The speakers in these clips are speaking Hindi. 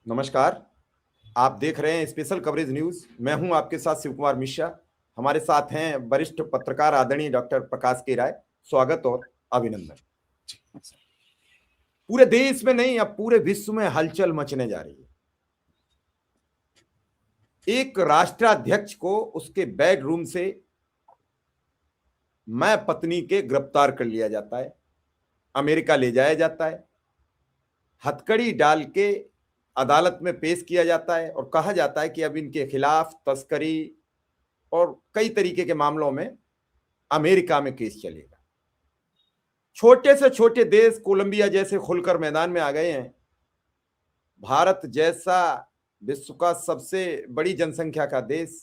नमस्कार। आप देख रहे हैं स्पेशल कवरेज न्यूज। मैं हूं आपके साथ शिव कुमार मिश्रा। हमारे साथ हैं वरिष्ठ पत्रकार आदरणीय डॉक्टर प्रकाश के राय। स्वागत और अभिनंदन। पूरे देश में नहीं, अब पूरे विश्व में हलचल मचने जा रही है। एक राष्ट्राध्यक्ष को उसके बेडरूम से मैं पत्नी के गिरफ्तार कर लिया जाता है, अमेरिका ले जाया जाता है, हथकड़ी डाल के अदालत में पेश किया जाता है और कहा जाता है कि अब इनके खिलाफ तस्करी और कई तरीके के मामलों में अमेरिका में केस चलेगा। छोटे से छोटे देश कोलंबिया जैसे खुलकर मैदान में आ गए हैं। भारत जैसा विश्व का सबसे बड़ी जनसंख्या का देश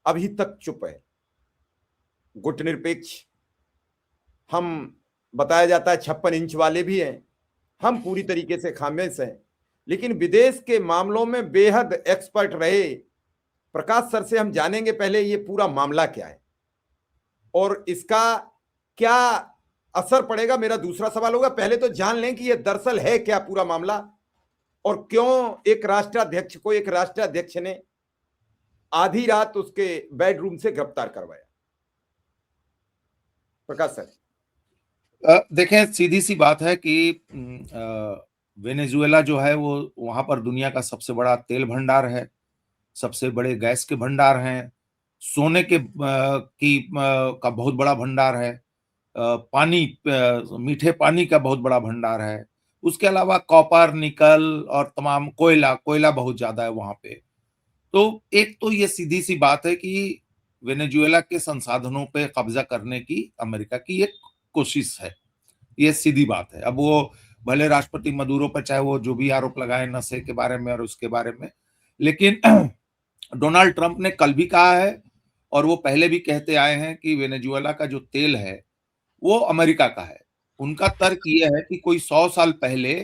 अभी तक चुप है, गुटनिरपेक्ष। हम बताया जाता है 56 इंच वाले भी हैं, हम पूरी तरीके से खामोश हैं, लेकिन विदेश के मामलों में बेहद एक्सपर्ट रहे प्रकाश सर से हम जानेंगे पहले ये पूरा मामला क्या है और इसका क्या असर पड़ेगा। मेरा दूसरा सवाल होगा, पहले तो जान लें कि ये दरअसल है क्या पूरा मामला और क्यों एक राष्ट्राध्यक्ष ने आधी रात उसके बेडरूम से गिरफ्तार करवाया। प्रकाश सर। देखें, सीधी सी बात है कि वेनेजुएला जो है वो वहां पर दुनिया का सबसे बड़ा तेल भंडार है, सबसे बड़े गैस के भंडार हैं, सोने के का बहुत बड़ा भंडार है, पानी मीठे पानी का बहुत बड़ा भंडार है। उसके अलावा कॉपर, निकल और तमाम कोयला कोयला बहुत ज्यादा है वहां पे। तो एक तो ये सीधी सी बात है कि वेनेजुएला के संसाधनों पे कब्जा करने की अमेरिका की एक कोशिश है, ये सीधी बात है। अब वो भले राष्ट्रपति मदुरो पर चाहे वो जो भी आरोप लगाए नशे के बारे में और उसके बारे में, लेकिन डोनाल्ड ट्रंप ने कल भी कहा है और वो पहले भी कहते आए हैं कि वेनेजुएला का जो तेल है वो अमेरिका का है। उनका तर्क ये है कि कोई 100 साल पहले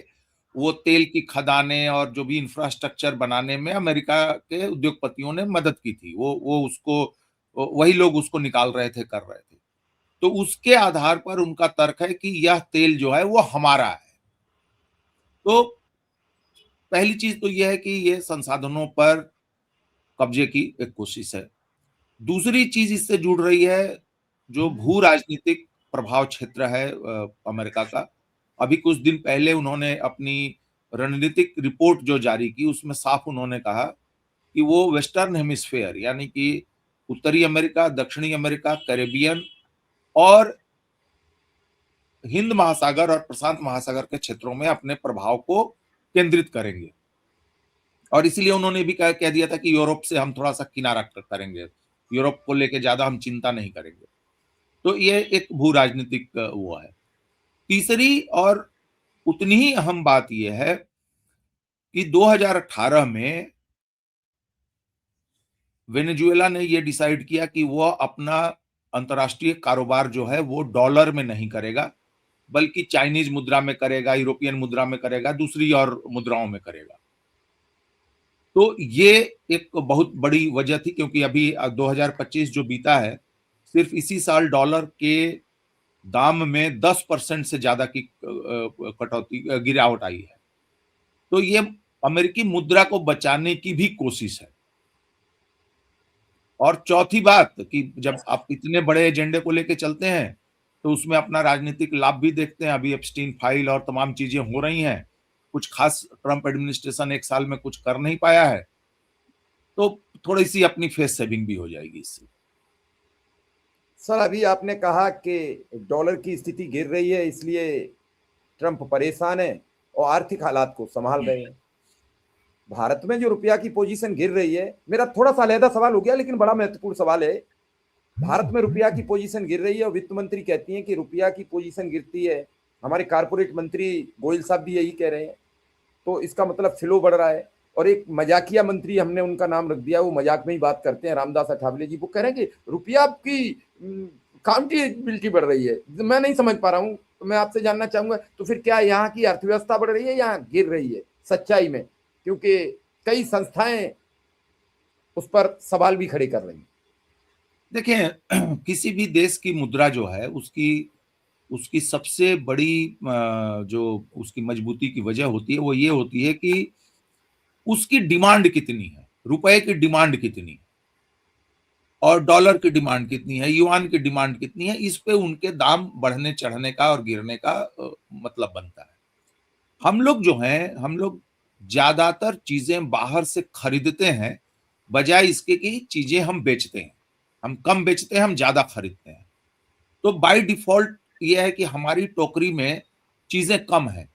वो तेल की खदानें और जो भी इंफ्रास्ट्रक्चर बनाने में अमेरिका के उद्योगपतियों ने मदद की थी। वो उसको वही लोग उसको निकाल रहे थे, कर रहे थे। तो उसके आधार पर उनका तर्क है कि यह तेल जो है वो हमारा है। तो पहली चीज तो यह है कि ये संसाधनों पर कब्जे की एक कोशिश है। दूसरी चीज इससे जुड़ रही है जो भू राजनीतिक प्रभाव क्षेत्र है अमेरिका का। अभी कुछ दिन पहले उन्होंने अपनी रणनीतिक रिपोर्ट जो जारी की उसमें साफ उन्होंने कहा कि वो वेस्टर्न हेमिस्फेयर यानी कि उत्तरी अमेरिका, दक्षिणी अमेरिका, कैरेबियन और हिंद महासागर और प्रशांत महासागर के क्षेत्रों में अपने प्रभाव को केंद्रित करेंगे। और इसलिए उन्होंने भी कह दिया था कि यूरोप से हम थोड़ा सा किनारा करेंगे, यूरोप को लेके ज्यादा हम चिंता नहीं करेंगे। तो ये एक भू राजनीतिक वो है। तीसरी और उतनी ही अहम बात यह है कि 2018 में वेनेजुएला ने यह डिसाइड किया कि वह अपना अंतर्राष्ट्रीय कारोबार जो है वो डॉलर में नहीं करेगा, बल्कि चाइनीज मुद्रा में करेगा, यूरोपियन मुद्रा में करेगा, दूसरी और मुद्राओं में करेगा। तो ये एक बहुत बड़ी वजह थी क्योंकि अभी 2025 जो बीता है, सिर्फ इसी साल डॉलर के दाम में 10% से ज्यादा की कटौती, गिरावट आई है। तो ये अमेरिकी मुद्रा को बचाने की भी कोशिश है। और चौथी बात कि जब आप इतने बड़े एजेंडे को लेके चलते हैं तो उसमें अपना राजनीतिक लाभ भी देखते हैं। अभी एप्स्टीन फाइल और तमाम चीजें हो रही हैं, कुछ खास ट्रंप एडमिनिस्ट्रेशन एक साल में कुछ कर नहीं पाया है, तो थोड़ी सी अपनी फेस सेविंग भी हो जाएगी इससे। सर, अभी आपने कहा कि डॉलर की स्थिति गिर रही है, इसलिए ट्रंप परेशान है और आर्थिक हालात को संभाल रहे हैं। भारत में जो रुपया की पोजीशन गिर रही है, मेरा थोड़ा सा अलहदा सवाल हो गया लेकिन बड़ा महत्वपूर्ण सवाल है। भारत में रुपया की पोजीशन गिर रही है और वित्त मंत्री कहती हैं कि रुपया की पोजीशन गिरती है। हमारे कारपोरेट मंत्री गोयल साहब भी यही कह रहे हैं। तो इसका मतलब फ्लो बढ़ रहा है। और एक मजाकिया मंत्री हमने उनका नाम रख दिया, वो मजाक में ही बात करते हैं, रामदास अठावले जी। वो कह रहे हैं कि रुपया की काउंटेबिलिटी बढ़ रही है। मैं नहीं समझ पा रहा हूँ, तो मैं आपसे जानना चाहूंगा, तो फिर क्या यहाँ की अर्थव्यवस्था बढ़ रही है या गिर रही है सच्चाई में? क्योंकि कई संस्थाएं उस पर सवाल भी खड़े कर रही हैं। देखिए, किसी भी देश की मुद्रा जो है उसकी उसकी सबसे बड़ी जो उसकी मजबूती की वजह होती है वो ये होती है कि उसकी डिमांड कितनी है, रुपए की डिमांड कितनी है, और डॉलर की डिमांड कितनी है, युआन की डिमांड कितनी है, इस पे उनके दाम बढ़ने चढ़ने का और गिरने का मतलब बनता है। हम लोग जो हैं, हम लोग ज्यादातर चीजें बाहर से खरीदते हैं बजाय इसके कि चीजें हम बेचते हैं। हम कम बेचते हैं, हम ज्यादा खरीदते हैं। तो बाय डिफॉल्ट ये है कि हमारी टोकरी में चीजें कम है,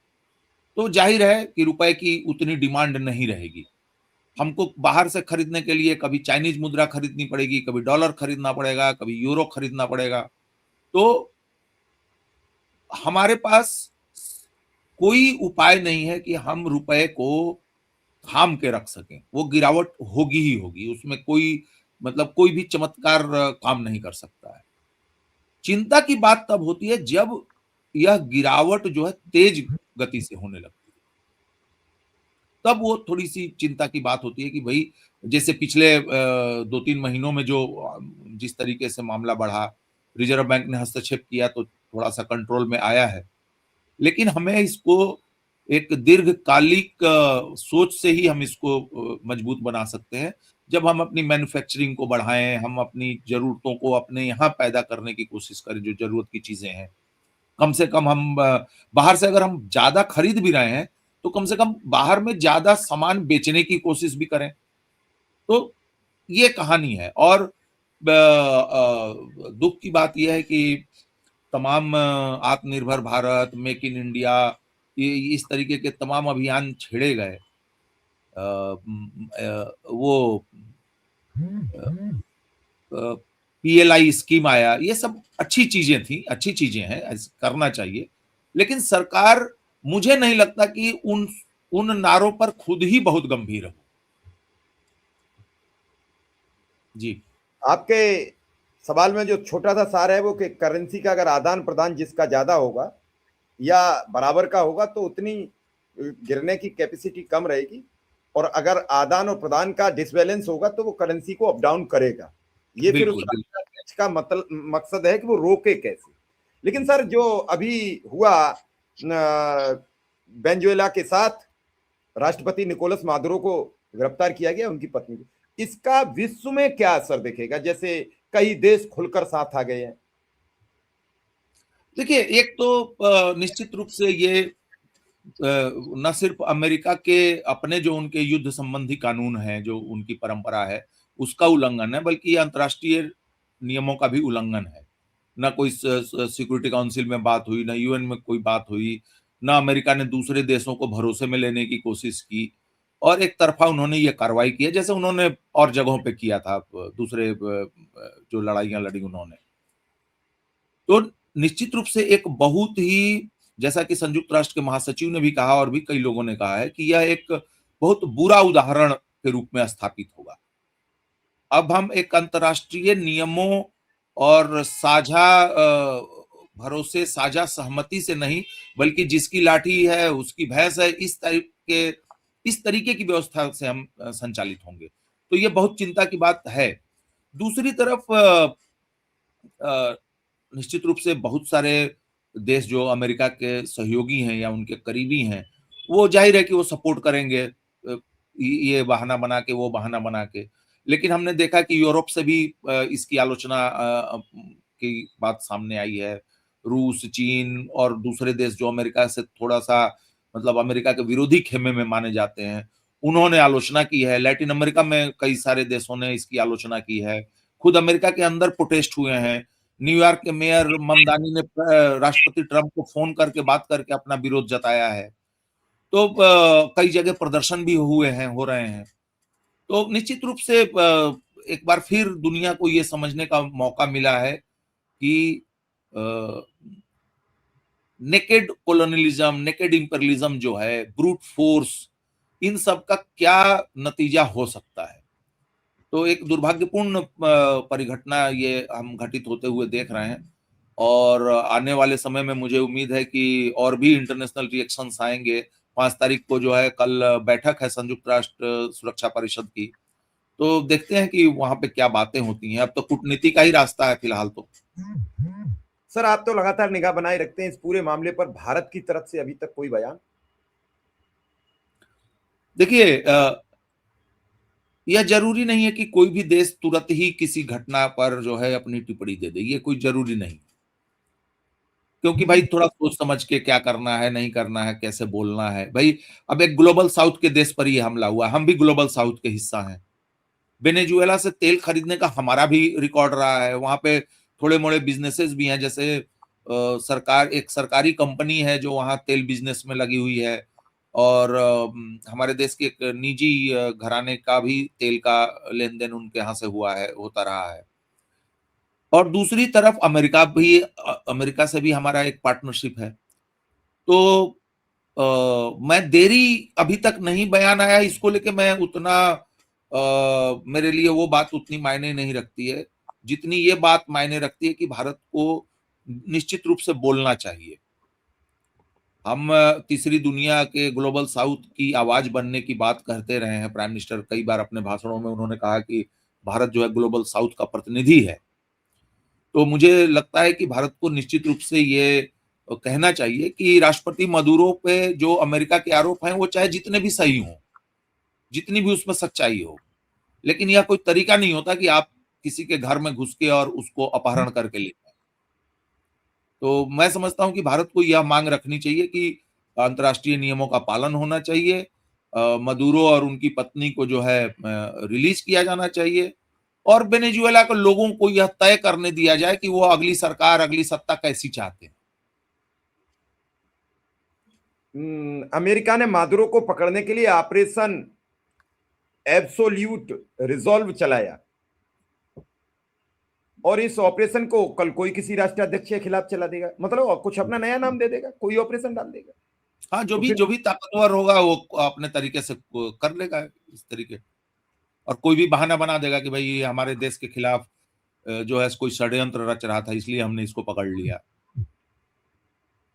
तो जाहिर है कि रुपए की उतनी डिमांड नहीं रहेगी। हमको बाहर से खरीदने के लिए कभी चाइनीज मुद्रा खरीदनी पड़ेगी, कभी डॉलर खरीदना पड़ेगा, कभी यूरो खरीदना पड़ेगा। तो हमारे पास कोई उपाय नहीं है कि हम रुपए को थाम के रख सकें। वो गिरावट होगी ही होगी, उसमें कोई मतलब कोई भी चमत्कार काम नहीं कर सकता है। चिंता की बात तब होती है जब यह गिरावट जो है तेज गति से होने लगती है, तब वो थोड़ी सी चिंता की बात होती है कि भाई जैसे पिछले 2-3 महीनों में जो जिस तरीके से मामला बढ़ा, रिजर्व बैंक ने हस्तक्षेप किया तो थोड़ा सा कंट्रोल में आया है। लेकिन हमें इसको एक दीर्घकालिक सोच से ही हम इसको मजबूत बना सकते हैं। जब हम अपनी मैन्युफैक्चरिंग को बढ़ाएं, हम अपनी जरूरतों को अपने यहाँ पैदा करने की कोशिश करें, जो जरूरत की चीजें हैं। कम से कम हम बाहर से अगर हम ज्यादा खरीद भी रहे हैं तो कम से कम बाहर में ज्यादा सामान बेचने की कोशिश भी करें। तो ये कहानी है। और दुख की बात यह है कि तमाम आत्मनिर्भर भारत, मेक इन इंडिया, ये इस तरीके के तमाम अभियान छेड़े गए। वो पीएलआई स्कीम आया, ये सब अच्छी चीजें थी, अच्छी चीजें हैं, करना चाहिए। लेकिन सरकार, मुझे नहीं लगता कि उन उन नारों पर खुद ही बहुत गंभीर हो। जी। आपके सवाल में जो छोटा सा सार है वो कि करेंसी का अगर आदान प्रदान जिसका ज्यादा होगा या बराबर का होगा तो उतनी गिरने की कैपेसिटी कम रहेगी, और अगर आदान और प्रदान का डिसबैलेंस होगा तो वो करेंसी को अप डाउन करेगा। ये फिर उस बिल्कुल बिल्कुल। का मतलब मकसद है कि वो रोके कैसे। लेकिन सर जो अभी हुआ वेनेजुएला के साथ, राष्ट्रपति निकोलस मादुरो को गिरफ्तार किया गया, उनकी पत्नी को, इसका विश्व में क्या असर दिखेगा? जैसे कई देश खुलकर साथ आ गए हैं। देखिए, एक तो निश्चित रूप से ये न सिर्फ अमेरिका के अपने जो उनके युद्ध संबंधी कानून हैं, जो उनकी परंपरा है, उसका उल्लंघन है, बल्कि ये अंतर्राष्ट्रीय नियमों का भी उल्लंघन है। ना कोई सिक्योरिटी काउंसिल में बात हुई, ना यूएन में कोई बात हुई, ना अमेरिका ने दूसरे देशों को भरोसे में लेने की कोशिश की, और एक तरफा उन्होंने ये कार्रवाई की है, जैसे उन्होंने और जगहों पे किया था, दूसरे जो लड़ाइयां लड़ी उन्होंने। तो निश्चित रूप से एक बहुत ही, जैसा कि संयुक्त राष्ट्र के महासचिव ने भी कहा और भी कई लोगों ने कहा है, कि यह एक बहुत बुरा उदाहरण के रूप में स्थापित होगा। अब हम एक अंतर्राष्ट्रीय नियमों और साझा भरोसे, साझा सहमति से नहीं, बल्कि जिसकी लाठी है उसकी भैंस है, इस तरीके की व्यवस्था से हम संचालित होंगे। तो ये बहुत चिंता की बात है। दूसरी तरफ निश्चित रूप से बहुत सारे देश जो अमेरिका के सहयोगी हैं या उनके करीबी हैं, वो जाहिर है कि वो सपोर्ट करेंगे, ये बहाना बना के, वो बहाना बना के। लेकिन हमने देखा कि यूरोप से भी इसकी आलोचना की बात सामने आई है। रूस, चीन और दूसरे देश जो अमेरिका से थोड़ा सा मतलब अमेरिका के विरोधी खेमे में माने जाते हैं, उन्होंने आलोचना की है। लैटिन अमेरिका में कई सारे देशों ने इसकी आलोचना की है। खुद अमेरिका के अंदर प्रोटेस्ट हुए हैं। न्यूयॉर्क के मेयर ममदानी ने राष्ट्रपति ट्रंप को फोन करके बात करके अपना विरोध जताया है। तो कई जगह प्रदर्शन भी हुए हैं, हो रहे हैं। तो निश्चित रूप से एक बार फिर दुनिया को ये समझने का मौका मिला है कि नेकेड कोलोनियलिज्म, नेकेड इंपीरियलिज्म जो है, ब्रूट फोर्स, इन सब का क्या नतीजा हो सकता है। तो एक दुर्भाग्यपूर्ण परिघटना ये हम घटित होते हुए देख रहे हैं, और आने वाले समय में मुझे उम्मीद है कि और भी इंटरनेशनल रिएक्शंस आएंगे। 5 तारीख को जो है, कल बैठक है संयुक्त राष्ट्र सुरक्षा परिषद की, तो देखते हैं कि वहां पे क्या बातें होती हैं। अब तो कूटनीति का ही रास्ता है फिलहाल तो। सर आप तो लगातार निगाह बनाए रखते हैं इस पूरे मामले पर, भारत की तरफ से अभी तक कोई बयान? देखिए, यह जरूरी नहीं है कि कोई भी देश तुरंत ही किसी घटना पर जो है अपनी टिप्पणी दे दे, ये कोई जरूरी नहीं, क्योंकि भाई थोड़ा सोच समझ के क्या करना है, नहीं करना है, कैसे बोलना है भाई। अब एक ग्लोबल साउथ के देश पर ही हमला हुआ, हम भी ग्लोबल साउथ के हिस्सा हैं। वेनेजुएला से तेल खरीदने का हमारा भी रिकॉर्ड रहा है, वहां पे थोड़े मोड़े बिजनेसेस भी हैं, जैसे सरकार, एक सरकारी कंपनी है जो वहां तेल बिजनेस में लगी हुई है, और हमारे देश के एक निजी घराने का भी तेल का लेन देन उनके यहाँ से हुआ है, होता रहा है। और दूसरी तरफ अमेरिका भी, अमेरिका से भी हमारा एक पार्टनरशिप है। तो मैं देरी अभी तक नहीं बयान आया इसको लेके, मैं उतना मेरे लिए वो बात उतनी मायने नहीं रखती है जितनी ये बात मायने रखती है कि भारत को निश्चित रूप से बोलना चाहिए। हम तीसरी दुनिया के ग्लोबल साउथ की आवाज बनने की बात कहते रहे हैं, प्राइम मिनिस्टर कई बार अपने भाषणों में उन्होंने कहा कि भारत जो है ग्लोबल साउथ का प्रतिनिधि है। तो मुझे लगता है कि भारत को निश्चित रूप से ये कहना चाहिए कि राष्ट्रपति मदुरो पे जो अमेरिका के आरोप हैं वो चाहे जितने भी सही हों, जितनी भी उसमें सच्चाई हो, लेकिन यह कोई तरीका नहीं होता कि आप किसी के घर में घुस के और उसको अपहरण करके ले जाएं। तो मैं समझता हूं कि भारत को यह मांग रखनी चाहिए कि अंतर्राष्ट्रीय नियमों का पालन होना चाहिए, मदुरो और उनकी पत्नी को जो है रिलीज किया जाना चाहिए, और वेनेजुएला के लोगों को यह तय करने दिया जाए कि वो अगली सरकार, अगली सत्ता कैसी चाहते हैं। अमेरिका ने मादुरो को पकड़ने के लिए ऑपरेशन एब्सोल्यूट रिजॉल्व चलाया, और इस ऑपरेशन को कल कोई किसी राष्ट्राध्यक्ष के खिलाफ चला देगा, मतलब कुछ अपना नया नाम दे देगा, कोई ऑपरेशन डाल देगा। हाँ, तो फिर जो भी ताकतवर होगा वो अपने तरीके से कर लेगा इस तरीके, और कोई भी बहाना बना देगा कि भाई ये हमारे देश के खिलाफ जो है कोई षड्यंत्र रच रहा था इसलिए हमने इसको पकड़ लिया।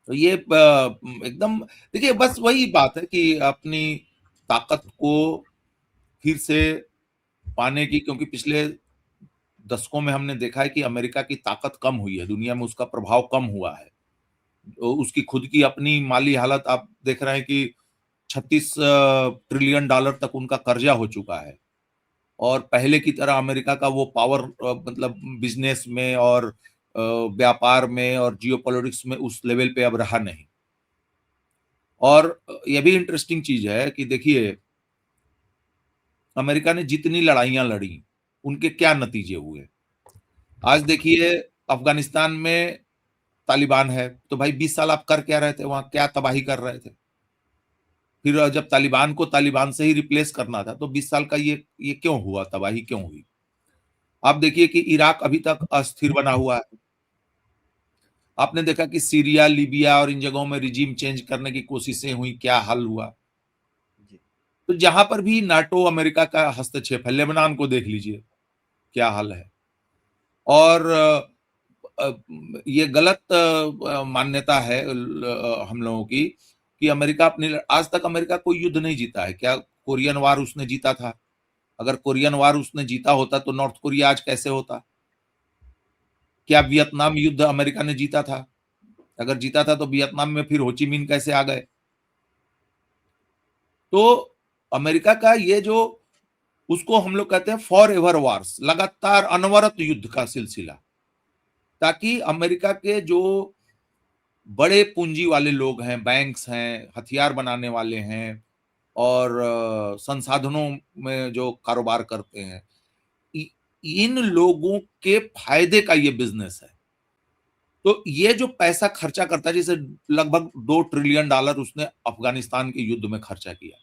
तो ये एकदम, देखिए बस वही बात है कि अपनी ताकत को फिर से पाने की, क्योंकि पिछले दशकों में हमने देखा है कि अमेरिका की ताकत कम हुई है, दुनिया में उसका प्रभाव कम हुआ है। तो उसकी खुद की अपनी माली हालत आप देख रहे हैं कि 36 ट्रिलियन डॉलर तक उनका कर्जा हो चुका है, और पहले की तरह अमेरिका का वो पावर मतलब बिजनेस में और व्यापार में और जियोपॉलिटिक्स में उस लेवल पे अब रहा नहीं। और यह भी इंटरेस्टिंग चीज है कि देखिए, अमेरिका ने जितनी लड़ाइयां लड़ी उनके क्या नतीजे हुए। आज देखिए, अफगानिस्तान में तालिबान है, तो भाई 20 साल आप कर क्या रहे थे वहां, क्या तबाही कर रहे थे। फिर जब तालिबान को तालिबान से ही रिप्लेस करना था तो 20 साल का ये क्यों हुआ, तबाही क्यों हुई। आप देखिए कि इराक अभी तक अस्थिर बना हुआ है। आपने देखा कि सीरिया, लीबिया और इन जगहों में रिजीम चेंज करने की कोशिशें हुई, क्या हल हुआ। तो जहां पर भी नाटो अमेरिका का हस्तक्षेप है, लेबनान को देख लीजिए क्या हाल है। और ये गलत मान्यता है हम लोगों की कि अमेरिका अपनी, आज तक अमेरिका कोई युद्ध नहीं जीता है। क्या कोरियन वार उसने जीता था? अगर कोरियन वार उसने जीता होता तो नॉर्थ कोरिया आज कैसे होता? क्या वियतनाम युद्ध अमेरिका ने जीता था? अगर जीता था तो वियतनाम में फिर होची मिन कैसे आ गए? तो अमेरिका का ये जो, उसको हम लोग कहते हैं फॉर एवर वार्स, लगातार अनवरत युद्ध का सिलसिला, ताकि अमेरिका के जो बड़े पूंजी वाले लोग हैं, बैंक्स हैं, हथियार बनाने वाले हैं, और संसाधनों में जो कारोबार करते हैं, इन लोगों के फायदे का ये बिजनेस है। तो ये जो पैसा खर्चा करता है, जैसे लगभग 2 ट्रिलियन डॉलर उसने अफगानिस्तान के युद्ध में खर्चा किया,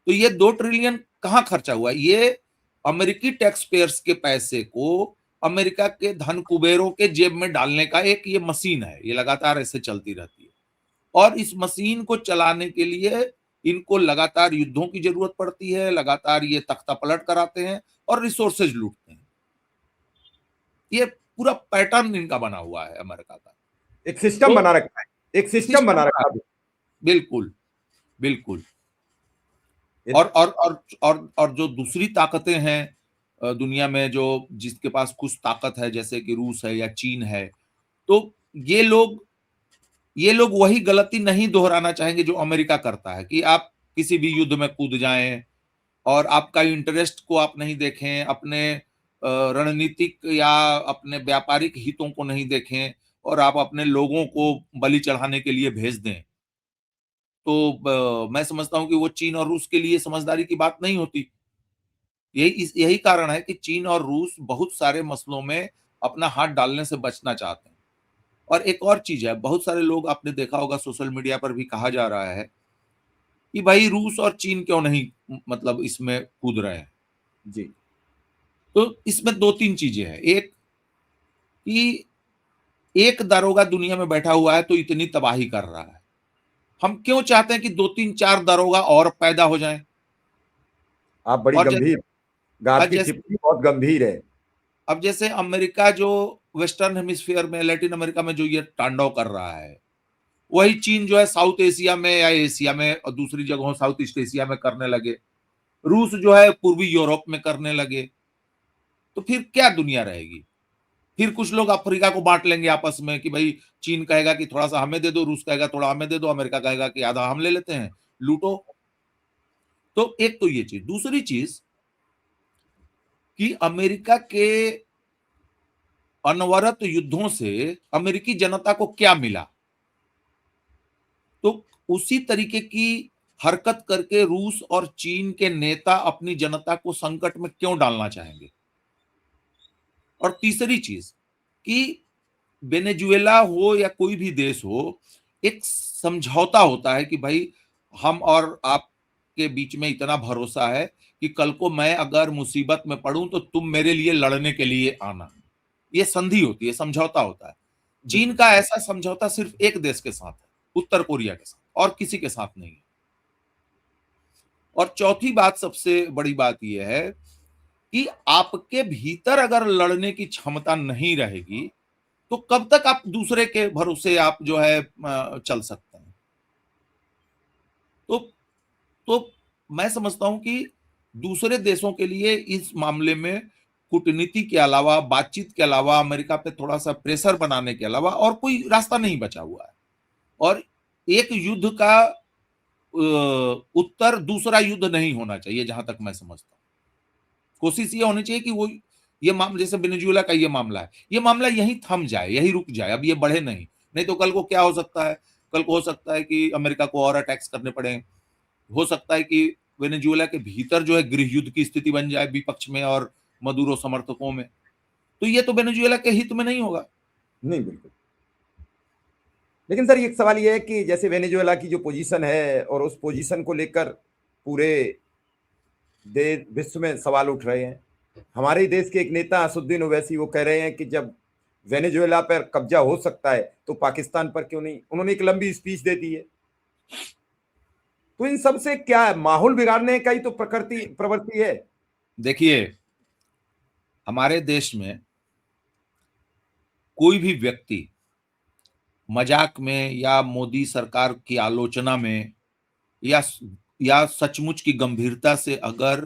तो ये 2 ट्रिलियन कहां खर्चा हुआ? ये अमेरिकी टैक्स पेयर्स के पैसे को अमेरिका के धन कुबेरों के जेब में डालने का एक ये मशीन है, ये लगातार ऐसे चलती रहती है। और इस मशीन को चलाने के लिए इनको लगातार युद्धों की जरूरत पड़ती है, लगातार ये तख्ता पलट कराते हैं और रिसोर्सेज लूटते हैं। ये पूरा पैटर्न इनका बना हुआ है अमेरिका का। एक सिस्टम तो बना रखा है, एक सिस्टम बना रखा है। बिल्कुल, बिल्कुल। ये- और जो दूसरी ताकतें हैं दुनिया में, जो जिसके पास कुछ ताकत है, जैसे कि रूस है या चीन है, तो ये लोग वही गलती नहीं दोहराना चाहेंगे जो अमेरिका करता है, कि आप किसी भी युद्ध में कूद जाएं और आपका इंटरेस्ट को आप नहीं देखें, अपने रणनीतिक या अपने व्यापारिक हितों को नहीं देखें और आप अपने लोगों को बलि चढ़ाने के लिए भेज दें, तो मैं समझता हूं कि वो चीन और रूस के लिए समझदारी की बात नहीं होती। यही कारण है कि चीन और रूस बहुत सारे मसलों में अपना हाथ डालने से बचना चाहते हैं। और एक और चीज है, बहुत सारे लोग, आपने देखा होगा सोशल मीडिया पर भी कहा जा रहा है कि भाई रूस और चीन क्यों नहीं मतलब इसमें कूद रहे हैं। जी। तो इसमें दो तीन चीजें हैं। एक कि एक दारोगा दुनिया में बैठा हुआ है तो इतनी तबाही कर रहा है, हम क्यों चाहते हैं कि दो तीन चार दारोगा और पैदा हो जाएं? आप बड़ी और गंभीर, आपकी जैसे टिप्पणी बहुत गंभीर है। अब जैसे अमेरिका जो वेस्टर्न हेमिस्फीयर में, लैटिन अमेरिका में जो ये तांडव कर रहा है, वही चीन जो है साउथ एशिया में या एशिया में और दूसरी जगहों साउथ ईस्ट एशिया में करने लगे, रूस जो है पूर्वी यूरोप में करने लगे, तो फिर क्या दुनिया रहेगी? फिर कुछ लोग अफ्रीका को बांट लेंगे आपस में कि भाई चीन कहेगा कि थोड़ा सा हमें दे दो, रूस कहेगा थोड़ा हमें दे दो, अमेरिका कहेगा कि आधा हम ले लेते हैं, लूटो। तो एक तो ये चीज, दूसरी चीज कि अमेरिका के अनवरत युद्धों से अमेरिकी जनता को क्या मिला, तो उसी तरीके की हरकत करके रूस और चीन के नेता अपनी जनता को संकट में क्यों डालना चाहेंगे? और तीसरी चीज कि वेनेजुएला हो या कोई भी देश हो, एक समझौता होता है कि भाई हम और आपके बीच में इतना भरोसा है कि कल को मैं अगर मुसीबत में पड़ूं तो तुम मेरे लिए लड़ने के लिए आना। ये संधि होती है, समझौता होता है। चीन बिल्कुल। का ऐसा समझौता सिर्फ एक देश के साथ है, उत्तर कोरिया के साथ, और किसी के साथ नहीं है। और चौथी बात, सबसे बड़ी बात यह है कि आपके भीतर अगर लड़ने की क्षमता नहीं रहेगी तो कब तक आप दूसरे के भरोसे आप जो है चल सकते हैं? तो तो मैं समझता हूं कि दूसरे देशों के लिए इस मामले में कूटनीति के अलावा, बातचीत के अलावा, अमेरिका पे थोड़ा सा प्रेशर बनाने के अलावा और कोई रास्ता नहीं बचा हुआ है। और एक युद्ध का उत्तर दूसरा युद्ध नहीं होना चाहिए, जहां तक मैं समझता हूं। कोशिश ये होनी चाहिए कि वो ये मामला, जैसे वेनेजुएला का ये मामला है, ये मामला यहीं थम जाए, यहीं रुक जाए, अब ये बढ़े नहीं। नहीं तो कल को क्या हो सकता है? कल को हो सकता है कि अमेरिका को और अटैक्स करने पड़े, हो सकता है कि वेनेजुएला के भीतर जो है गृह युद्ध की स्थिति बन जाए विपक्ष में और मदुरो समर्थकों में, तो ये तो वेनेजुएला के हित में नहीं होगा। नहीं, बिल्कुल। लेकिन सर एक सवाल ये है कि जैसे वेनेजुएला की जो पोजीशन है और उस पोजीशन को लेकर पूरे देश विश्व में सवाल उठ रहे हैं। हमारे ही देश के एक नेता असुद्दीन ओवैसी वो कह रहे हैं कि जब वेनेजुएला पर कब्जा हो सकता है तो पाकिस्तान पर क्यों नहीं। उन्होंने एक लंबी स्पीच दे दी है। तो इन सब से क्या है, माहौल बिगाड़ने का ही तो प्रवृत्ति है। देखिए, हमारे देश में कोई भी व्यक्ति मजाक में या मोदी सरकार की आलोचना में या या सचमुच की गंभीरता से अगर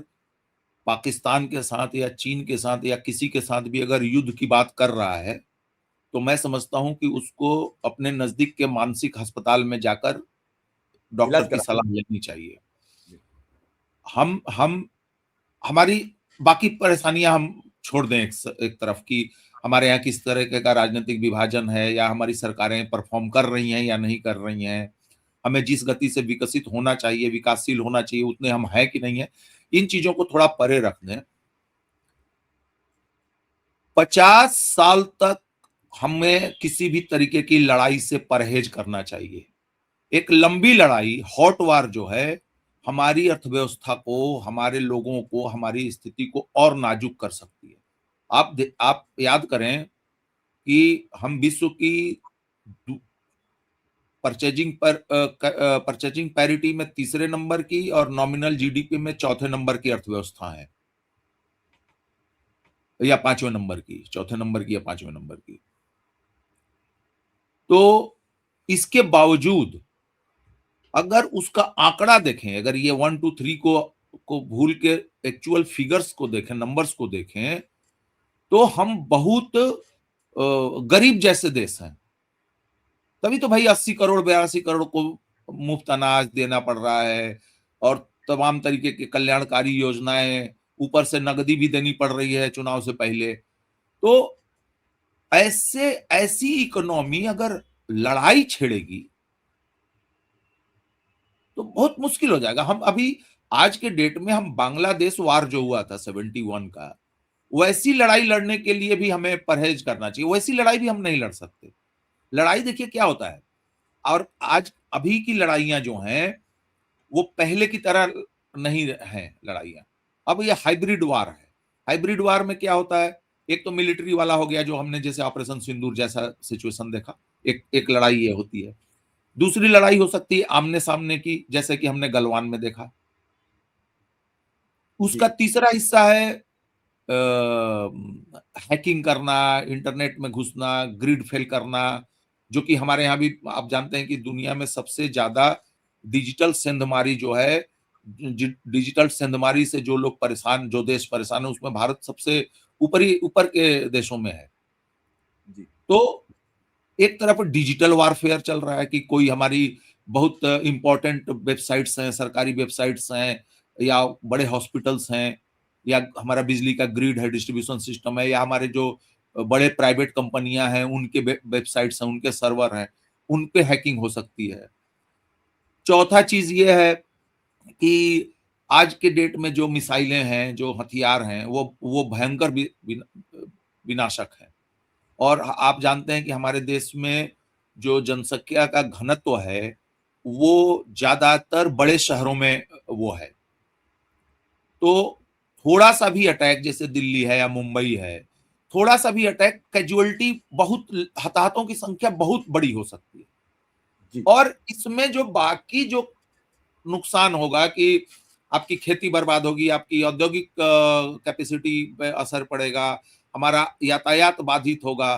पाकिस्तान के साथ या चीन के साथ या किसी के साथ भी अगर युद्ध की बात कर रहा है, तो मैं समझता हूं कि उसको अपने नजदीक के मानसिक अस्पताल में जाकर डॉक्टर इलाज की करा। सलाह लेनी चाहिए। हम हमारी बाकी परेशानियां हम छोड़ दें एक तरफ कि हमारे यहाँ किस तरह का राजनीतिक विभाजन है या हमारी सरकारें परफॉर्म कर रही हैं या नहीं कर रही हैं, हमें जिस गति से विकसित होना चाहिए, विकासशील होना चाहिए, उतने हम हैं कि नहीं है, इन चीजों को थोड़ा परे रख दें। 50 साल तक हमें किसी भी तरीके की लड़ाई से परहेज करना चाहिए। एक लंबी लड़ाई, हॉट वार जो है, हमारी अर्थव्यवस्था को, हमारे लोगों को, हमारी स्थिति को और नाजुक कर सकती है। आप याद करें कि हम विश्व की परचेजिंग पैरिटी में तीसरे नंबर की और नॉमिनल जीडीपी में चौथे नंबर की अर्थव्यवस्था है, या पांचवें नंबर की, चौथे नंबर की या पांचवें नंबर की। तो इसके बावजूद अगर उसका आंकड़ा देखें, अगर ये 1 2 3 को भूल के एक्चुअल फिगर्स को देखें, नंबर्स को देखें, तो हम बहुत गरीब जैसे देश हैं। तभी तो भाई 80 करोड़ 82 करोड़ को मुफ्त अनाज देना पड़ रहा है, और तमाम तरीके की कल्याणकारी योजनाएं, ऊपर से नकदी भी देनी पड़ रही है चुनाव से पहले। तो ऐसे ऐसी इकोनॉमी अगर लड़ाई छेड़ेगी तो बहुत मुश्किल हो जाएगा। हम अभी आज के डेट में हम बांग्लादेश वार जो हुआ था 71 का, वैसी लड़ाई लड़ने के लिए भी हमें परहेज करना चाहिए। वैसी लड़ाई भी हम नहीं लड़ सकते। लड़ाई देखिए क्या होता है, और आज अभी की लड़ाइयां जो हैं वो पहले की तरह नहीं है लड़ाइयां। अब ये हाइब्रिड वार है। हाइब्रिड वार में क्या होता है, एक तो मिलिट्री वाला हो गया, जो हमने जैसे ऑपरेशन सिंदूर जैसा सिचुएशन देखा, एक एक लड़ाई ये होती है। दूसरी लड़ाई हो सकती है आमने सामने की, जैसे कि हमने गलवान में देखा। जी उसका तीसरा हिस्सा है हैकिंग करना, इंटरनेट में घुसना, ग्रिड फेल करना, जो कि हमारे यहाँ भी आप जानते हैं कि दुनिया में सबसे ज्यादा डिजिटल सेंधमारी जो है, डिजिटल सेंधमारी से जो लोग परेशान, जो देश परेशान है, उसमें भारत सबसे ऊपर के देशों में है। जी तो एक तरफ डिजिटल वारफेयर चल रहा है कि कोई हमारी बहुत इंपॉर्टेंट वेबसाइट्स हैं, सरकारी वेबसाइट्स हैं, या बड़े हॉस्पिटल्स हैं, या हमारा बिजली का ग्रिड है, डिस्ट्रीब्यूशन सिस्टम है, या हमारे जो बड़े प्राइवेट कंपनियां हैं उनके वेबसाइट्स हैं, उनके सर्वर हैं, उन पे हैकिंग हो सकती है। चौथा चीज ये है कि आज के डेट में जो मिसाइलें हैं, जो हथियार हैं, वो भयंकर विनाशक हैं। और आप जानते हैं कि हमारे देश में जो जनसंख्या का घनत्व है वो ज्यादातर बड़े शहरों में वो है। तो थोड़ा सा भी अटैक, जैसे दिल्ली है या मुंबई है, थोड़ा सा भी अटैक, कैजुअलिटी बहुत, हताहतों की संख्या बहुत बड़ी हो सकती है। जी और इसमें जो बाकी जो नुकसान होगा कि आपकी खेती बर्बाद होगी, आपकी औद्योगिक कैपेसिटी पे असर पड़ेगा, हमारा यातायात बाधित होगा।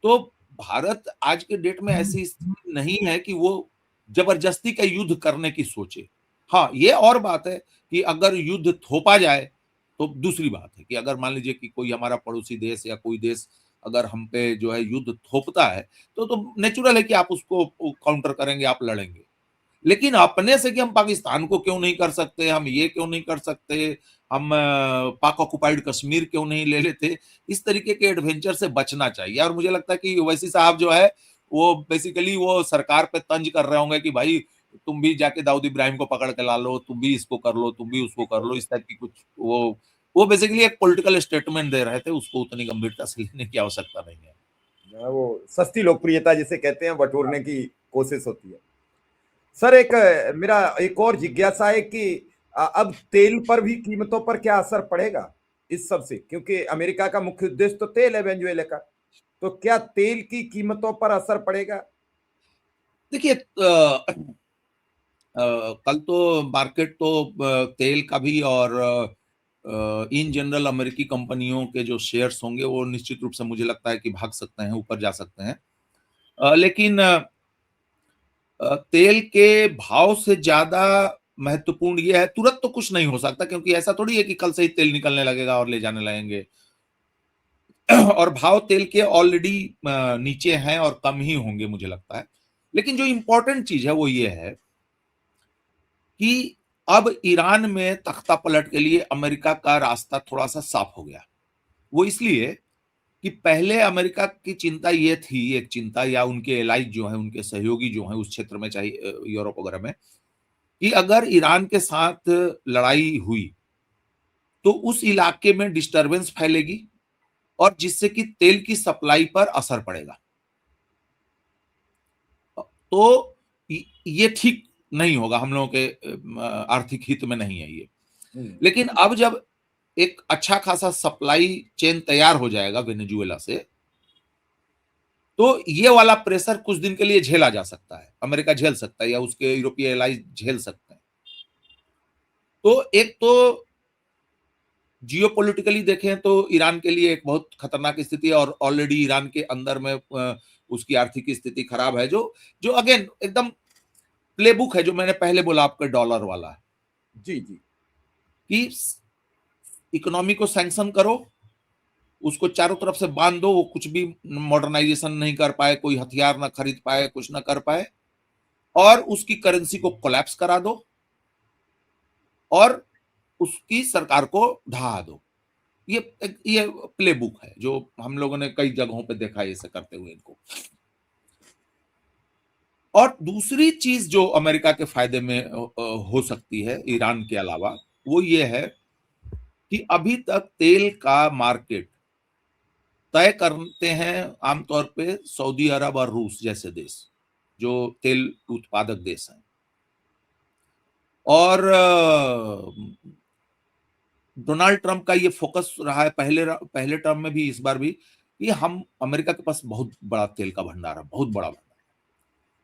तो भारत आज के डेट में ऐसी स्थिति नहीं है कि वो जबरदस्ती का युद्ध करने की सोचे। हाँ, ये और बात है कि अगर युद्ध थोपा जाए तो दूसरी बात है कि अगर मान लीजिए कि कोई हमारा पड़ोसी देश या कोई देश अगर हम पे जो है युद्ध थोपता है, तो नेचुरल है कि आप उसको काउंटर करेंगे, आप लड़ेंगे। लेकिन अपने से कि हम पाकिस्तान को क्यों नहीं कर सकते, हम ये क्यों नहीं कर सकते, हम पाक ऑक्युपाइड कश्मीर क्यों नहीं ले लेते, इस तरीके के एडवेंचर से बचना चाहिए। और मुझे लगता है कि ओवैसी साहब जो है वो बेसिकली वो सरकार पे तंज कर रहे होंगे कि भाई तुम भी जाके दाऊद इब्राहिम को पकड़ के ला लो, तुम भी इसको कर लो, तुम भी उसको कर लो, इस टाइप की कुछ वो बेसिकली एक पॉलिटिकल स्टेटमेंट दे रहे थे। उसको उतनी गंभीरता से लेने की आवश्यकता नहीं है। वो सस्ती लोकप्रियता जिसे कहते हैं बटोरने की कोशिश होती है। सर एक मेरा एक और जिज्ञासा है कि अब तेल पर भी कीमतों पर क्या असर पड़ेगा इस सब से, क्योंकि अमेरिका का मुख्य उद्देश्य तो तेल है वेनेजुएला का, तो क्या तेल की कीमतों पर असर पड़ेगा? देखिए कल तो मार्केट तो तेल का भी और इन जनरल अमेरिकी कंपनियों के जो शेयर्स होंगे वो निश्चित रूप से मुझे लगता है कि भाग सकते हैं, ऊपर जा सकते हैं। लेकिन तेल के भाव से ज्यादा महत्वपूर्ण ये है, तुरंत तो कुछ नहीं हो सकता, क्योंकि ऐसा थोड़ी है कि कल से ही तेल निकलने लगेगा और ले जाने लगेंगे। और भाव तेल के ऑलरेडी नीचे हैं और कम ही होंगे मुझे लगता है। लेकिन जो इंपॉर्टेंट चीज है वो ये है कि अब ईरान में तख्ता पलट के लिए अमेरिका का रास्ता थोड़ा सा साफ हो गया। वो इसलिए कि पहले अमेरिका की चिंता ये थी, एक चिंता या उनके एलाइज जो है, उनके सहयोगी जो है उस क्षेत्र में, चाहे यूरोप वगैरह में, कि अगर ईरान के साथ लड़ाई हुई तो उस इलाके में डिस्टरबेंस फैलेगी और जिससे कि तेल की सप्लाई पर असर पड़ेगा। तो ये ठीक नहीं होगा, हम लोगों के आर्थिक हित में नहीं है ये। लेकिन अब जब एक अच्छा खासा सप्लाई चेन तैयार हो जाएगा वेनेजुएला से, तो ये वाला प्रेशर कुछ दिन के लिए झेला जा सकता है, अमेरिका झेल सकता है या उसके यूरोपीय एलाइज झेल सकते हैं। तो एक तो जियोपॉलिटिकली देखें तो ईरान के लिए एक बहुत खतरनाक स्थिति है, और ऑलरेडी ईरान के अंदर में उसकी आर्थिक स्थिति खराब है, जो जो अगेन एकदम प्लेबुक है, जो मैंने पहले बोला आपका डॉलर वाला, जी जी कि इकोनॉमी को सैंक्शन करो, उसको चारों तरफ से बांध दो, वो कुछ भी मॉडर्नाइजेशन नहीं कर पाए, कोई हथियार ना खरीद पाए, कुछ ना कर पाए, और उसकी करेंसी को कोलैप्स करा दो, और उसकी सरकार को ढहा दो। ये प्ले बुक है जो हम लोगों ने कई जगहों पे देखा है इसे करते हुए इनको। और दूसरी चीज जो अमेरिका के फायदे में हो सकती है ईरान के अलावा, वो ये है कि अभी तक तेल का मार्केट तय करते हैं आमतौर पे सऊदी अरब और रूस जैसे देश, जो तेल उत्पादक देश हैं। और डोनाल्ड ट्रंप का ये फोकस रहा है पहले टर्म में भी, इस बार भी, कि हम अमेरिका के पास बहुत बड़ा तेल का भंडार है, बहुत बड़ा भंडार।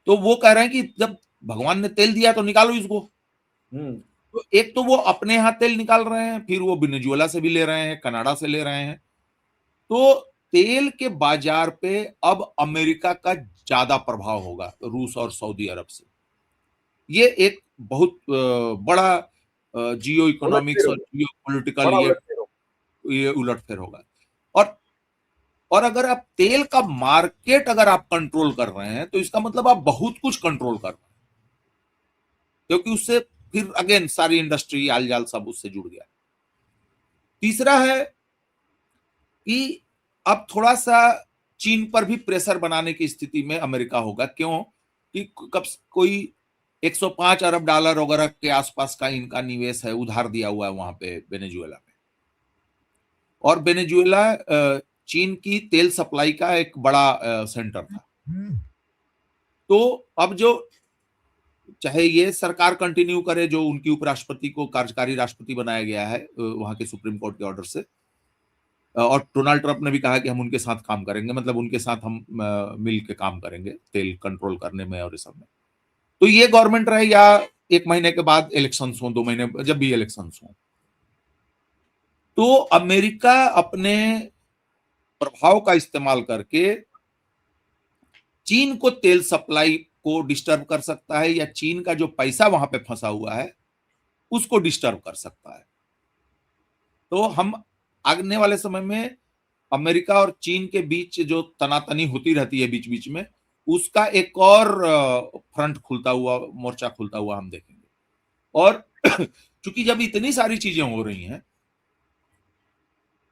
तो वो कह रहे हैं कि जब भगवान ने तेल दिया तो निकालो इसको। तो एक तो वो अपने यहाँ तेल निकाल रहे हैं, फिर वो वेनेजुएला से भी ले रहे हैं, कनाडा से ले रहे हैं। तो तेल के बाजार पे अब अमेरिका का ज्यादा प्रभाव होगा रूस और सऊदी अरब से। ये एक बहुत बड़ा जियो इकोनॉमिक्स और जियो पॉलिटिकल ये उलटफेर होगा। और अगर आप तेल का मार्केट अगर आप कंट्रोल कर रहे हैं तो इसका मतलब आप बहुत कुछ कंट्रोल कर रहे हैं, क्योंकि उससे फिर अगेन सारी इंडस्ट्री आल जाल सब उससे जुड़ गया। तीसरा है कि अब थोड़ा सा चीन पर भी प्रेशर बनाने की स्थिति में अमेरिका होगा। क्यों? कि कब कोई 105 अरब डॉलर वगैरह के आसपास का इनका निवेश है, उधार दिया हुआ है वहां पे वेनेजुएला में। और वेनेजुएला चीन की तेल सप्लाई का एक बड़ा सेंटर था। तो अब जो चाहे ये सरकार कंटिन्यू करे, जो उनकी उपराष्ट्रपति को कार्यकारी राष्ट्रपति बनाया गया है वहां के सुप्रीम कोर्ट के ऑर्डर से, और डोनाल्ड ट्रंप ने भी कहा कि हम उनके साथ काम करेंगे, मतलब उनके साथ हम मिल के काम करेंगे तेल कंट्रोल करने में और इस सब में। तो ये गवर्नमेंट रहे या 1 महीने के बाद इलेक्शंस हो, 2 महीने, जब भी इलेक्शंस हो, तो अमेरिका अपने प्रभाव का इस्तेमाल करके चीन को तेल सप्लाई को डिस्टर्ब कर सकता है, या चीन का जो पैसा वहां पे फंसा हुआ है उसको डिस्टर्ब कर सकता है। तो हम आने वाले समय में अमेरिका और चीन के बीच जो तनातनी होती रहती है बीच बीच में, उसका एक और फ्रंट खुलता हुआ, मोर्चा खुलता हुआ हम देखेंगे। और चूंकि जब इतनी सारी चीजें हो रही हैं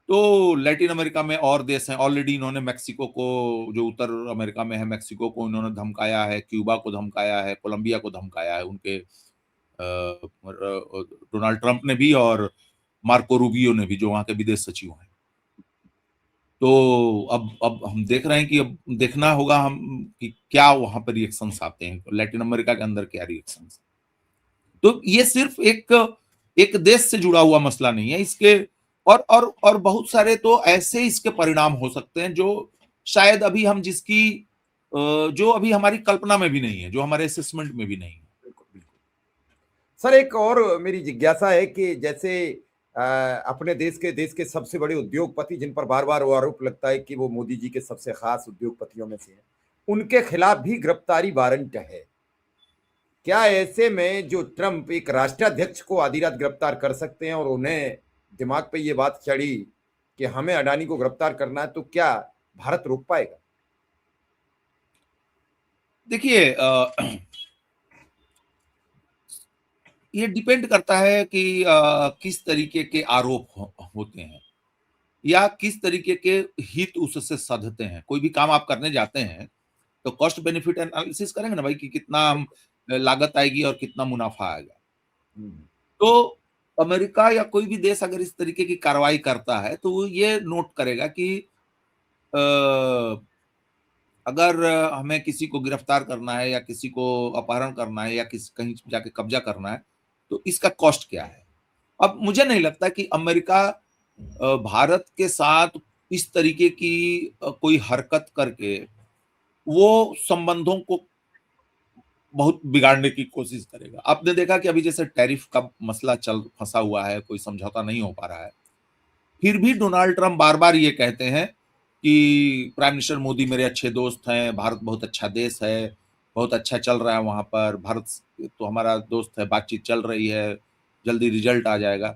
तो लैटिन अमेरिका में और देश हैं। ऑलरेडी इन्होंने मेक्सिको को, जो उत्तर अमेरिका में है, मेक्सिको को इन्होंने धमकाया है, क्यूबा को धमकाया है, कोलंबिया को धमकाया है, उनके डोनाल्ड ट्रंप ने भी और मार्को रूबियो ने भी, जो वहां के विदेश सचिव हैं। तो अब हम देख रहे हैं कि अब देखना होगा हम कि क्या वहां पर रिएक्शंस आते हैं, लैटिन अमेरिका के अंदर क्या रिएक्शंस। तो ये सिर्फ एक देश से जुड़ा हुआ मसला नहीं है, इसके और बहुत सारे तो ऐसे इसके परिणाम हो सकते हैं जो शायद अभी हम जिसकी जो अभी हमारी कल्पना में भी नहीं है, जो हमारे असेसमेंट में भी नहीं है। बिल्कुल बिल्कुल। सर, एक और मेरी जिज्ञासा है कि जैसे अपने देश के सबसे बड़े उद्योगपति, जिन पर बार बार वो आरोप लगता है कि वो मोदी जी के सबसे खास उद्योगपतियों में से हैं, उनके खिलाफ भी गिरफ्तारी वारंट है। क्या ऐसे में जो ट्रंप एक राष्ट्राध्यक्ष को आधी रात गिरफ्तार कर सकते हैं और उन्हें दिमाग पे ये बात चढ़ी कि हमें अडानी को गिरफ्तार करना है, तो क्या भारत रोक पाएगा? देखिए, ये डिपेंड करता है कि किस तरीके के आरोप होते हैं या किस तरीके के हित उससे साधते हैं। कोई भी काम आप करने जाते हैं तो कॉस्ट बेनिफिट एनालिसिस करेंगे ना भाई, कि कितना हम लागत आएगी और कितना मुनाफा आएगा। तो अमेरिका या कोई भी देश अगर इस तरीके की कार्रवाई करता है तो वो ये नोट करेगा कि अगर हमें किसी को गिरफ्तार करना है या किसी को अपहरण करना है या कहीं जाके कब्जा करना है तो इसका कॉस्ट क्या है। अब मुझे नहीं लगता कि अमेरिका भारत के साथ इस तरीके की कोई हरकत करके वो संबंधों को बहुत बिगाड़ने की कोशिश करेगा। आपने देखा कि अभी जैसे टैरिफ का मसला फंसा हुआ है, कोई समझौता नहीं हो पा रहा है, फिर भी डोनाल्ड ट्रंप बार बार ये कहते हैं कि प्राइम मिनिस्टर मोदी मेरे अच्छे दोस्त हैं, भारत बहुत अच्छा देश है, बहुत अच्छा चल रहा है वहां पर, भारत तो हमारा दोस्त है, बातचीत चल रही है, जल्दी रिजल्ट आ जाएगा।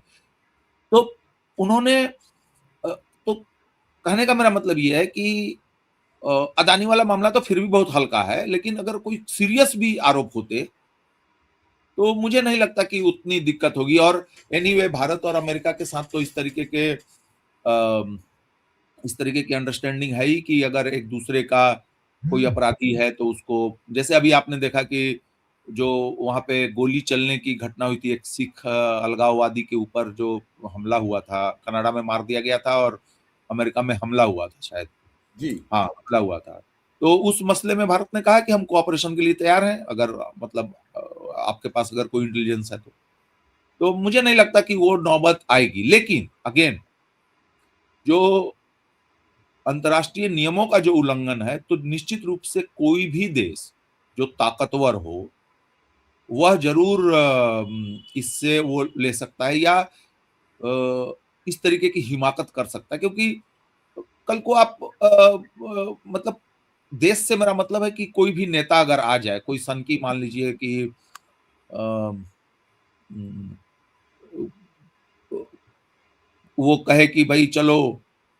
तो उन्होंने तो कहने का मेरा मतलब ये है कि अदानी वाला मामला तो फिर भी बहुत हल्का है, लेकिन अगर कोई सीरियस भी आरोप होते तो मुझे नहीं लगता कि उतनी दिक्कत होगी। और एनीवे भारत और अमेरिका के साथ तो इस तरीके की अंडरस्टैंडिंग है ही कि अगर एक दूसरे का कोई अपराधी है तो उसको, जैसे अभी आपने देखा कि जो वहां पे गोली चलने की घटना हुई थी, एक सिख अलगाववादी के ऊपर जो हमला हुआ था, कनाडा में मार दिया गया था और अमेरिका में हमला हुआ था शायद। जी हाँ, हमला हुआ था। तो उस मसले में भारत ने कहा कि हम कोऑपरेशन के लिए तैयार हैं, अगर मतलब आपके पास अगर कोई इंटेलिजेंस है तो मुझे नहीं लगता कि वो नौबत आएगी। लेकिन अगेन, जो अंतर्राष्ट्रीय नियमों का जो उल्लंघन है, तो निश्चित रूप से कोई भी देश जो ताकतवर हो वह जरूर इससे वो ले सकता है, या इस तरीके की हिमाकत कर सकता है। क्योंकि कल को आप मतलब देश से मेरा मतलब है कि कोई भी नेता अगर आ जाए, कोई सन की मान लीजिए कि अ, हम्म, वो कहे कि भाई चलो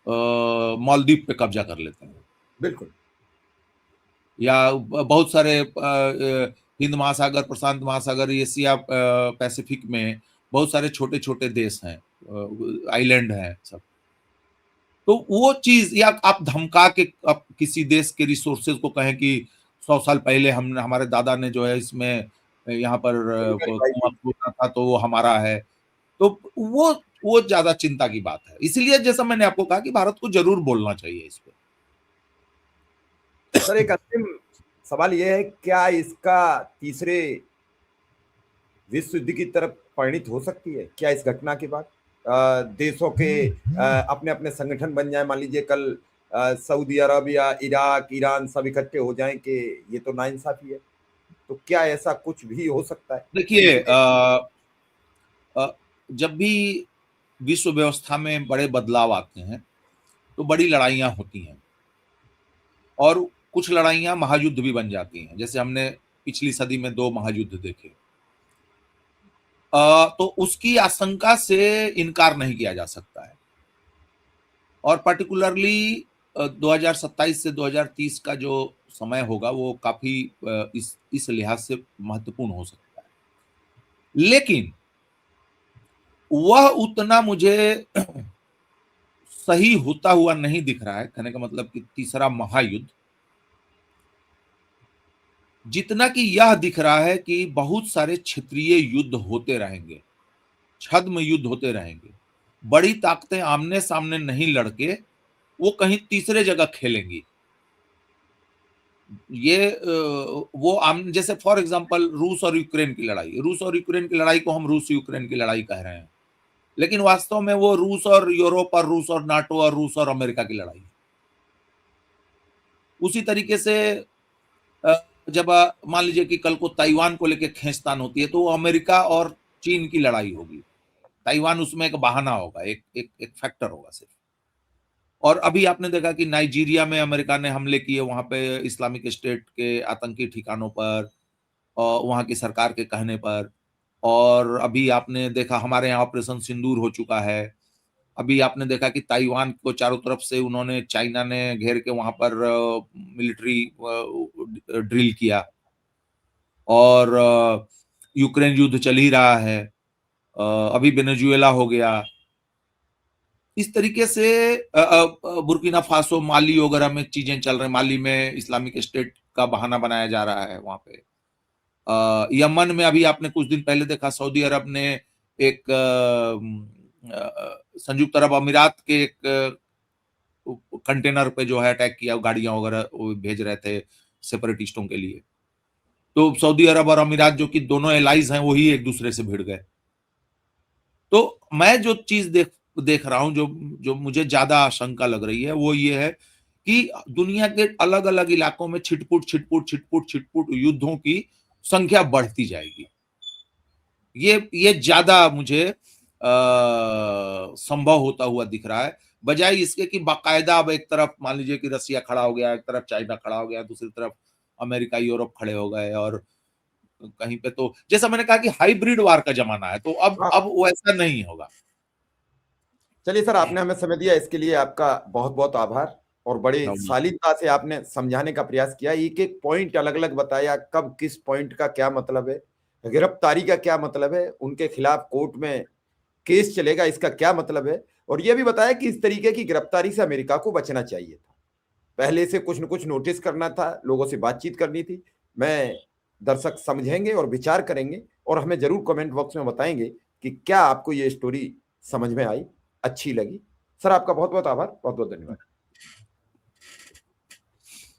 मालदीव पे कब्जा कर लेते हैं, बिल्कुल। या बहुत सारे हिंद महासागर, प्रशांत महासागर, एशिया पैसिफिक में बहुत सारे छोटे छोटे देश हैं, आइलैंड हैं सब। तो वो चीज, या आप धमका के आप किसी देश के रिसोर्सेज को कहें कि 100 साल पहले हम हमारे दादा ने जो है इसमें यहाँ पर भाई कुआं जी। खोदा था तो वो हमारा है। तो वो ज्यादा चिंता की बात है। इसीलिए जैसा मैंने आपको कहा कि भारत को जरूर बोलना चाहिए इस पे। सर एक अंतिम सवाल यह है, क्या इसका तीसरे विश्व युद्ध की तरफ परिणित हो सकती है क्या इस घटना के बाद? देशों के अपने अपने संगठन बन जाए, मान लीजिए कल सऊदी अरब या इराक ईरान सब इकट्ठे हो जाएं कि ये तो नाइंसाफी है, तो क्या ऐसा कुछ भी हो सकता है देखिए, इसमें? जब भी विश्व व्यवस्था में बड़े बदलाव आते हैं तो बड़ी लड़ाइयां होती हैं, और कुछ लड़ाइयां महायुद्ध भी बन जाती हैं, जैसे हमने पिछली सदी में 2 महायुद्ध देखे। तो उसकी आशंका से इनकार नहीं किया जा सकता है। और पर्टिकुलरली 2027 से 2030 का जो समय होगा वो काफी इस लिहाज से महत्वपूर्ण हो सकता है। लेकिन वह उतना मुझे सही होता हुआ नहीं दिख रहा है। कहने का मतलब कि तीसरा महायुद्ध, जितना कि यह दिख रहा है कि बहुत सारे क्षेत्रीय युद्ध होते रहेंगे, छद्म युद्ध होते रहेंगे, बड़ी ताकतें आमने सामने नहीं लड़के वो कहीं तीसरे जगह खेलेंगी। ये वो आम, जैसे फॉर एग्जांपल रूस और यूक्रेन की लड़ाई, रूस और यूक्रेन की लड़ाई को हम रूस यूक्रेन की लड़ाई कह रहे हैं, लेकिन वास्तव में वो रूस और यूरोप और रूस और नाटो और रूस और अमेरिका की लड़ाई है। उसी तरीके से जब मान लीजिए कि कल को ताइवान को लेकर खींचतान होती है तो वो अमेरिका और चीन की लड़ाई होगी। ताइवान उसमें एक बहाना होगा, एक फैक्टर होगा सिर्फ। और अभी आपने देखा कि नाइजीरिया में अमेरिका ने हमले किए, वहां पे इस्लामिक स्टेट के आतंकी ठिकानों पर, और वहां की सरकार के कहने पर। और अभी आपने देखा हमारे यहाँ ऑपरेशन सिंदूर हो चुका है। अभी आपने देखा कि ताइवान को चारों तरफ से उन्होंने, चाइना ने घेर के वहां पर मिलिट्री ड्रिल किया। और यूक्रेन युद्ध चल ही रहा है, अभी वेनेजुएला हो गया। इस तरीके से बुर्किना फासो, माली वगैरह में चीजें चल रही। माली में इस्लामिक स्टेट का बहाना बनाया जा रहा है वहां पे। यमन में अभी आपने कुछ दिन पहले देखा, सऊदी अरब ने एक संयुक्त अरब अमीरात के एक कंटेनर पे जो है अटैक किया, गाड़ियां वगैरह वो भेज रहे थे सेपरेटिस्टों के लिए। तो सऊदी अरब और अमीरात जो कि दोनों एलाइज हैं वही एक दूसरे से भिड़ गए। तो मैं जो चीज देख रहा हूं, जो जो मुझे ज्यादा आशंका लग रही है वो ये है कि दुनिया के अलग अलग इलाकों में छिटपुट छिटपुट छिटपुट छिटपुट युद्धों की संख्या बढ़ती जाएगी। ये ज्यादा मुझे संभव होता हुआ दिख रहा है, बजाय इसके कि बाकायदा अब एक तरफ मान लीजिए कि रसिया खड़ा हो गया, एक तरफ चाइना खड़ा हो गया, दूसरी तरफ अमेरिका यूरोप खड़े हो गए। और कहीं पे तो जैसा मैंने कहा कि हाइब्रिड वार का जमाना है, तो अब हाँ, अब वैसा नहीं होगा। चलिए सर, आपने हमें समय दिया, इसके लिए आपका बहुत बहुत आभार। और बड़ी धन्यवाद। शालीनता से आपने समझाने का प्रयास किया, एक एक पॉइंट अलग अलग बताया, कब किस पॉइंट का क्या मतलब है। गिरफ्तारी का क्या मतलब है, उनके खिलाफ कोर्ट में केस चलेगा, इसका क्या मतलब है। और यह भी बताया कि इस तरीके की गिरफ्तारी से अमेरिका को बचना चाहिए था, पहले से कुछ न कुछ नोटिस करना था, लोगों से बातचीत करनी थी। मैं दर्शक समझेंगे और विचार करेंगे और हमें जरूर कमेंट बॉक्स में बताएंगे कि क्या आपको ये स्टोरी समझ में आई, अच्छी लगी। सर आपका बहुत बहुत आभार, बहुत बहुत धन्यवाद।